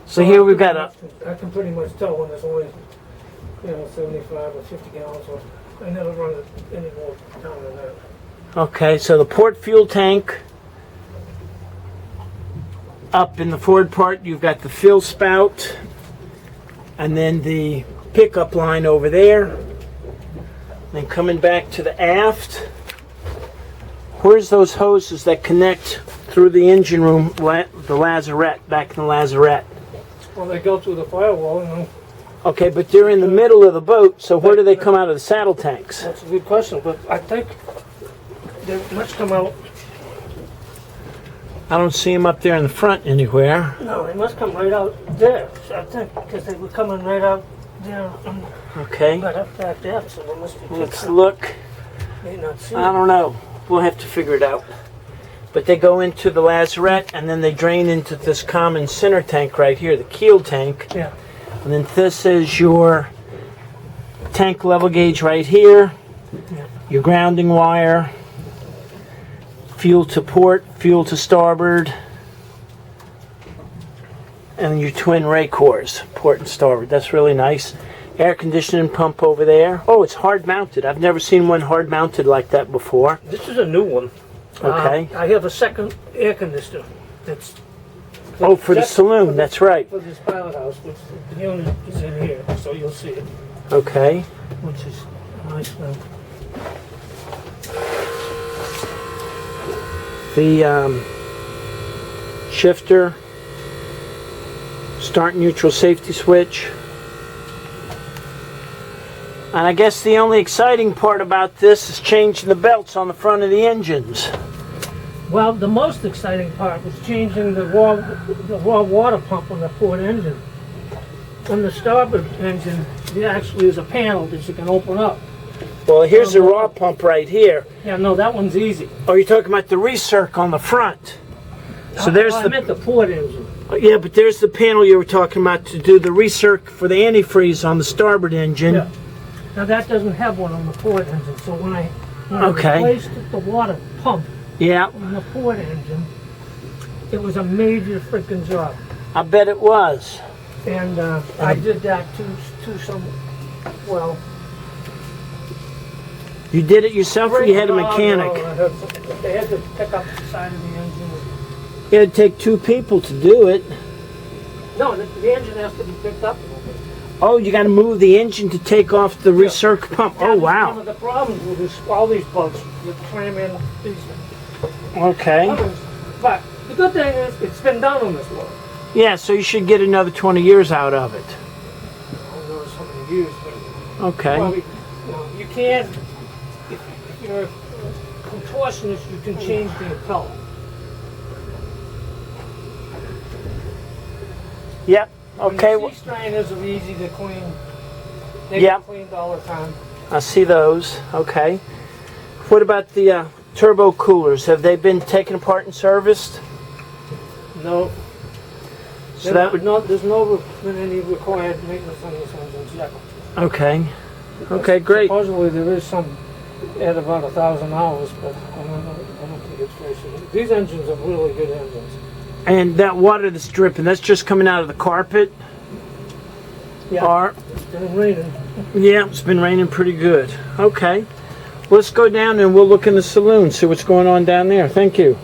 So here we've got a... I can pretty much tell when there's only, 75 or 50 gallons. Or I never run it any more down than that. Okay, so the port fuel tank. Up in the forward part, you've got the fill spout. And then the pickup line over there. Then coming back to the aft. Where's those hoses that connect through the engine room, the lazarette, back in the lazarette? Well, they go through the firewall, Okay, but they're in the middle of the boat, so where do they come out of the saddle tanks? That's a good question, but I think they must come out. I don't see them up there in the front anywhere. No, they must come right out there, I think, because they were coming right out there. Okay. Right up back there, so they must be. Let's look. May not see I don't know. We'll have to figure it out. But they go into the lazarette, and then they drain into this common center tank right here, the keel tank. Yeah. And then this is your tank level gauge right here, your grounding wire, fuel to port, fuel to starboard, and your twin ray cores, port and starboard. That's really nice. Air conditioning pump over there. Oh, it's hard mounted. I've never seen one hard mounted like that before. This is a new one. Okay. I have a second air conditioner. That's Oh, for the saloon, that's right. for this pilot house, which the unit is in here, so you'll see it, Okay. which is nice now. The shifter, start neutral safety switch. And I guess the only exciting part about this is changing the belts on the front of the engines. Well, the most exciting part was changing the raw water pump on the port engine. On the starboard engine, there actually is a panel that you can open up. Well, here's the raw pump right here. Yeah, no, that one's easy. Oh, you're talking about the recirc on the front. So there's I meant the port engine. Yeah, but there's the panel you were talking about to do the recirc for the antifreeze on the starboard engine. Yeah. Now that doesn't have one on the port engine, so when I Okay. replaced the water pump Yeah, on the port engine, it was a major freaking job. I bet it was. And I did that to some, well... You did it yourself or you had a No, mechanic? no, they had to pick up the side of the engine. It would take two people to do it. No, the engine has to be picked up a little bit. Oh, you got to move the engine to take off the recirc pump. That Oh, was One wow. of the problems with this, all these boats, you cram in these Okay. others. But the good thing is, it's been done on this boat. Yeah, so you should get another 20 years out of it. I don't know how many years, but Okay. well, you can, if you're a contortionist, you can change the impeller. Yep. Okay. And the sea strainers are easy to clean. They Yep. get cleaned all the time. I see those. Okay. What about the turbo coolers? Have they been taken apart and serviced? No. So that would. There's no been any required maintenance on these engines yet. Okay. Okay, great. Supposedly there is some at about 1,000 hours, but I don't think it's very significant. These engines are really good engines. And that water that's dripping, that's just coming out of the carpet? Yeah, Or, it's been raining. yeah, it's been raining pretty good. Okay. Let's go down and we'll look in the saloon, see what's going on down there. Thank you.